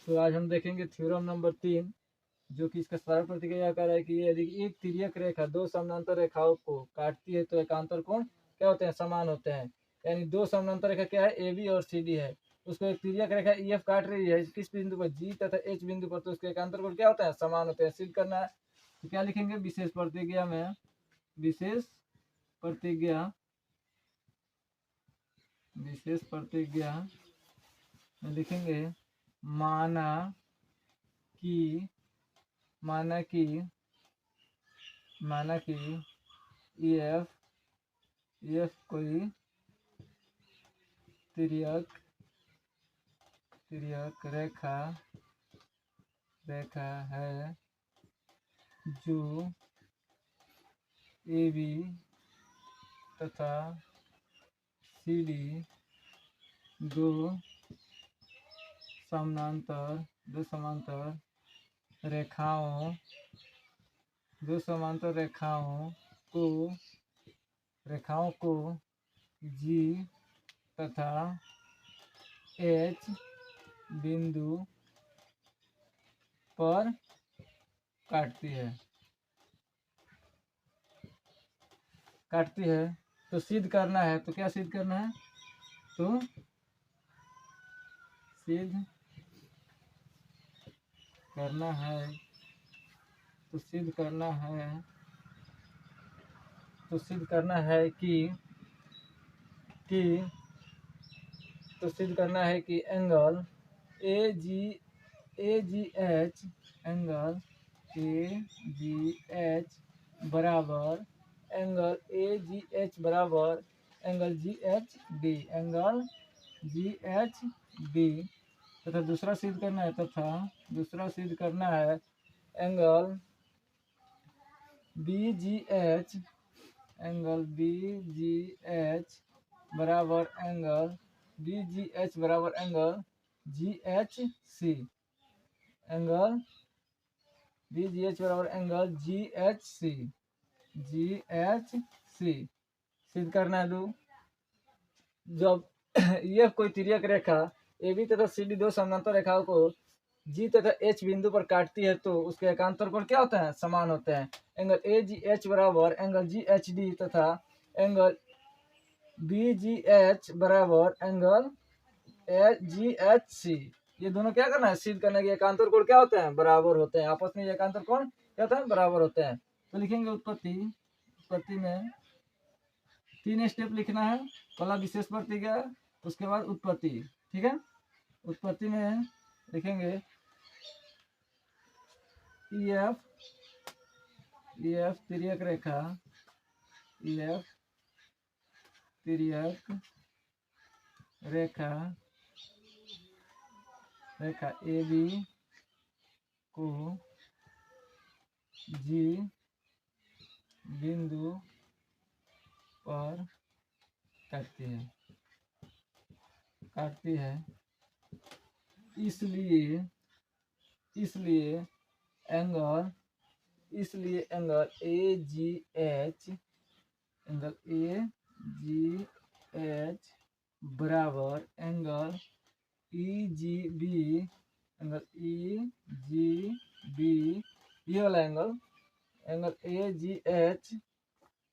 तो आज हम देखेंगे थ्योरम नंबर 3, जो कि इसका सरल प्रतिक्रिया कर रहा है कि यदि एक तिर्यक रेखा दो समानांतर रेखाओं को काटती है तो एकांतर कोण क्या होते हैं, समान होते हैं। यानी दो समानांतर रेखा क्या है, ए बी और सी डी है, उसको एक तिर्यक रेखा ई एफ काट रही है किस बिंदु पर, जी तथा एच बिंदु पर, तो उसके एकांतर कोण क्या होता है, समान होते हैं। सिद्ध करना है तो क्या लिखेंगे, विशेष प्रतिज्ञा में, विशेष प्रतिज्ञा, विशेष प्रतिज्ञा में लिखेंगे माना कि माना कि माना कि EF कोई तिर्यक रेखा है जो AB तथा CD दो समांतर रेखाओं को G तथा H बिंदु पर काटती है तो सिद्ध करना है। तो क्या सिद्ध करना है, तो सिद्ध करना है कि एंगल AGH बराबर एंगल GHD तथा दूसरा सिद्ध करना है एंगल BGH बराबर एंगल GHC, सिद्ध करना है। जब यह कोई तिर्यक रेखा AB तथा CD दो समानांतर रेखाओं को G तथा H बिंदु पर काटती है तो उसके एकांतर कोण क्या होते हैं, समान होते हैं। एंगल AGH बराबर एंगल GHD तथा एंगल BGH बराबर एंगल GHC, ये दोनों क्या करना है, सिद्ध करना है कि एकांतर कोण क्या होते हैं, बराबर होते हैं। आपस में एकांतर कोण क्या होता है, बराबर होते हैं। तो लिखेंगे उत्पत्ति में 3 स्टेप लिखना है। पहला विशेष प्रतिज्ञा, उसके बाद उत्पत्ति, ठीक है। उत्पत्ति में लिखेंगे EF तिर्यक रेखा AB को G बिंदु पर काटती है, इसलिए एंगल AGH बराबर एंगल EGB, ये वाला एंगल AGH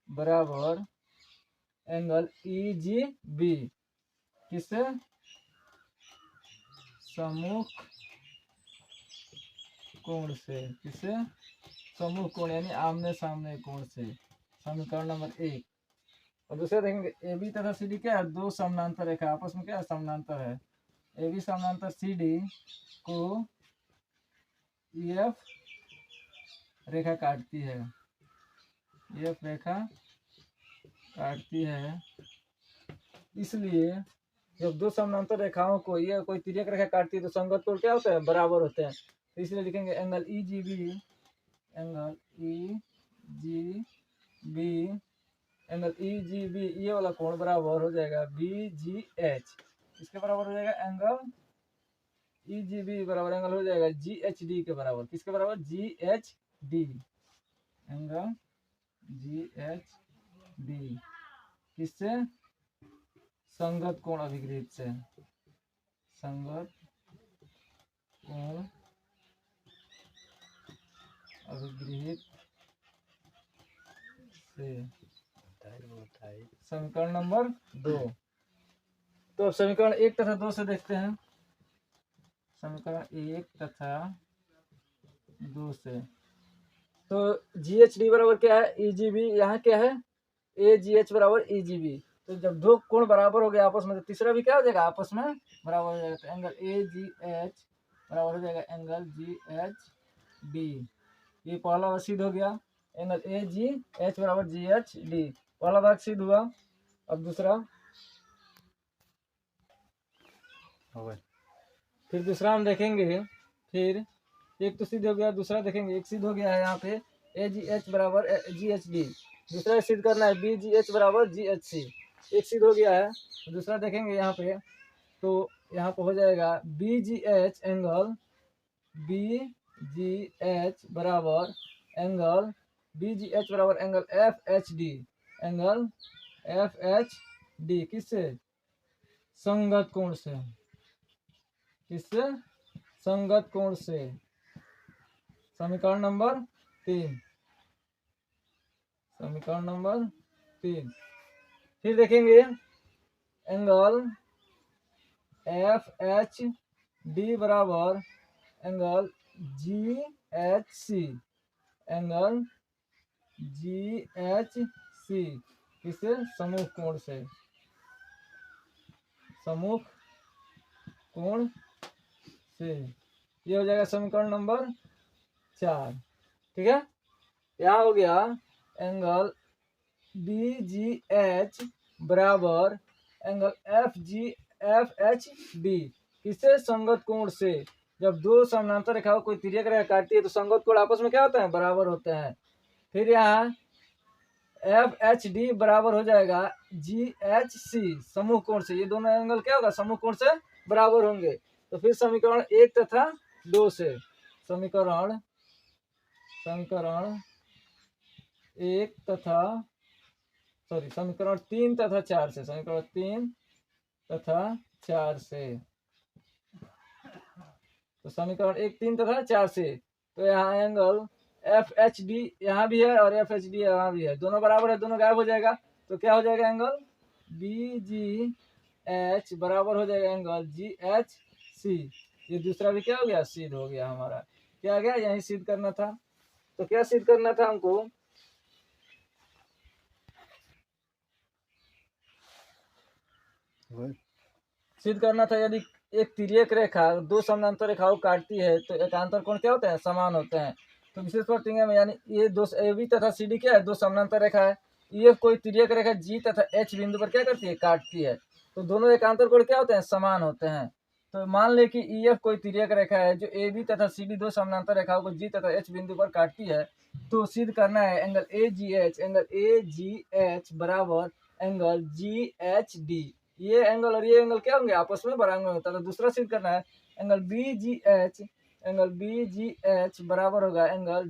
बराबर एंगल EGB किससे, सम्मुख कोण यानी आमने सामने कोण से। समीकरण नंबर 1। और दूसरा देखेंगे AB तथा CD क्या है, दो समानांतर रेखा आपस में क्या समानांतर है। AB समानांतर CD को EF रेखा काटती है, इसलिए जब दो समानांतर रेखाओं को ये कोई तिर्यक रेखा काटती है तो संगत कोण क्या होता है, बराबर होते हैं। तो इसलिए लिखेंगे एंगल EGB ये वाला कोण बराबर हो जाएगा BGH, इसके बराबर हो जाएगा एंगल EGB बराबर एंगल हो जाएगा GHD के बराबर, किसके बराबर, GHD, एंगल GHD किससे, संगत कोण अभिकृत से। कोण अभिगृहित से। समीकरण नंबर 2। तो अब समीकरण 1 तथा 2 से देखते हैं। समीकरण 1 तथा 2 से तो GHD बराबर क्या है, EGB। यहाँ क्या है, AGH बराबर EGB। तो जब दो कोण बराबर हो गया आपस में, तो तीसरा भी क्या हो जाएगा, आपस में बराबर हो जाएगा। तो एंगल AGH बराबर हो जाएगा एंगल GHD। ये पहला भाग सिद्ध हो गया। एंगल AGH बराबर GHD, पहला भाग सिद्ध हुआ। अब दूसरा, फिर दूसरा हम देखेंगे। फिर एक तो सिद्ध हो गया, दूसरा देखेंगे। एक सिद्ध हो गया है यहाँ पे AGH बराबर GHD। दूसरा सिद्ध करना है BGH बराबर GHC। एक सिद्ध हो गया है, तो दूसरा देखेंगे यहाँ पे। तो यहाँ पे हो जाएगा BGH एंगल BGH बराबर एंगल BGH बराबर एंगल FHD। एंगल FHD किससे, संगत कोण से। किससे, संगत कोण से। समीकरण नंबर 3। समीकरण नंबर 3। फिर देखेंगे एंगल FHD बराबर एंगल GHC। एंगल GHC किससे, सम्मुख कोण से। सम्मुख कोण से। ये हो जाएगा समीकरण नंबर 4। ठीक है। यहाँ हो गया एंगल BGH बराबर एंगल FHD किससे, संगत कोण से। जब दो समानांतर रेखाओं कोई तिर्यक रेखा काटती है तो संगत कोण आपस में क्या होता है, बराबर होते हैं। फिर यहाँ FHD बराबर हो जाएगा GHC, समूह कोण से। ये दोनों एंगल क्या होगा, समूह कोण से बराबर होंगे। तो फिर समीकरण 1 तथा 2 से। समीकरण 1 तथा समीकरण 3 तथा 4 से। समीकरण 3 तथा 4 से। तो समीकरण 1, 3 तथा 4 से। तो यहाँ एंगल FHD यहाँ भी है और FHD यहाँ भी है, दोनों बराबर है, दोनों गायब हो जाएगा। तो क्या हो जाएगा, एंगल BGH बराबर हो जाएगा एंगल GHC। ये दूसरा भी क्या हो गया, सिद्ध हो गया हमारा। क्या आ गया, यही सिद्ध करना था। तो क्या सिद्ध करना था हमको, सिद्ध करना था यदि एक तिर्यक रेखा दो समानांतर रेखाओं काटती है तो एकांतर कोण क्या होते हैं, समान होते हैं। तो विशेष तौर तिर्यक में यानी ये दो AB तथा CD क्या है, दो समानांतर रेखा है। EF कोई तिर्यक रेखा G तथा H बिंदु पर क्या करती है, काटती है। तो दोनों एकांतर कोण क्या होते हैं, समान होते हैं। तो मान ले कि EF कोई तिर्यक रेखा है जो AB तथा CD दो समानांतर रेखाओं को G तथा H बिंदु पर काटती है। तो सिद्ध करना है एंगल AGH बराबर एंगल GHD। ये एंगल और ये एंगल क्या होंगे, आपस में बराबर होता है। तो दूसरा सिद्ध करना है एंगल BGH बराबर होगा एंगल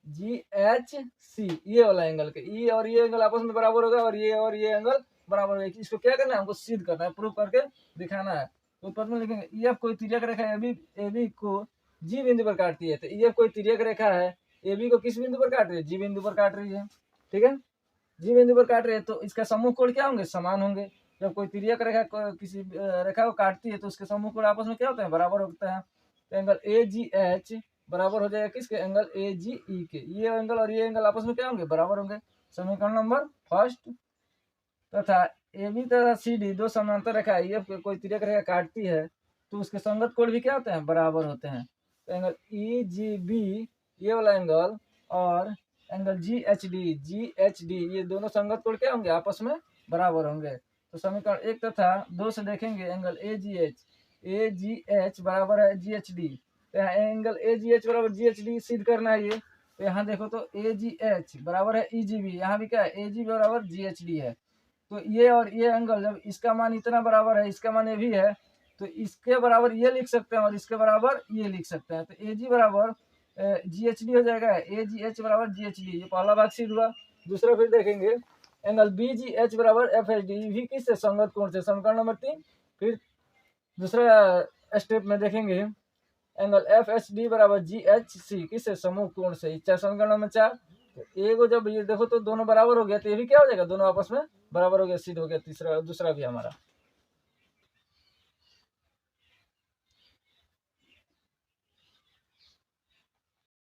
GHC। ये वाला एंगल के ये और ये एंगल आपस में बराबर होगा और ये एंगल बराबर होगा। इसको क्या करना है, हमको सिद्ध करना है, प्रूव करके दिखाना है। तो उत्तर में लिखेंगे EF कोई तिर्यक रेखा है AB को G बिंदु पर काटती है। तो EF कोई तिर्यक रेखा है AB को किस बिंदु पर काट रही है, G बिंदु पर काट रही है। ठीक है, G बिंदु पर काट रहे हैं तो इसका समूह कोण क्या होंगे, समान होंगे। जब कोई तिर्यक रेखा किसी रेखा को काटती है तो उसके समूह कोण आपस में क्या होते हैं, बराबर होते हैं। तो एंगल AGH बराबर हो जाएगा किसके, एंगल AGE के। ये एंगल और ये एंगल आपस में क्या होंगे, बराबर होंगे। समीकरण नंबर 1 तथा AB तथा CD दो समानांतर रेखा EF कोई तिर्यक रेखा काटती है तो उसके संगत कोण भी क्या होते हैं, बराबर होते हैं। तो एंगल EGB ये वाला एंगल और एंगल GHD ये दोनों संगत कोण क्या होंगे, आपस में बराबर होंगे। तो समीकरण 1 तथा 2 से देखेंगे एंगल AGH बराबर है GHD। तो यहाँ एंगल AGH बराबर GHD सिद्ध करना है ये। तो यहाँ देखो तो AGH बराबर है EGB, यहाँ भी क्या है AG बराबर GHD है। तो ये और ये एंगल जब इसका मान इतना बराबर है, इसका मान ये भी है, तो इसके बराबर ये लिख सकते हैं और इसके बराबर ये लिख सकते हैं। तो AG बराबर GHD हो जाएगा, AGH बराबर GHD। ये पहला भाग सिद्ध हुआ। दूसरा फिर देखेंगे एंगल BGH बराबर FHD भी किससे, संगत कोण से। समीकरण नंबर 3। फिर दूसरा स्टेप में देखेंगे एंगल एफ एच डी बराबर जी एच सी किससे, समूह कोण से, इच्छा समीकरण में 4। तो एगो जब ये देखो तो दोनों बराबर हो गया, तो ये भी क्या हो जाएगा, दोनों आपस में बराबर हो गया, सिद्ध हो गया तीसरा दूसरा भी हमारा।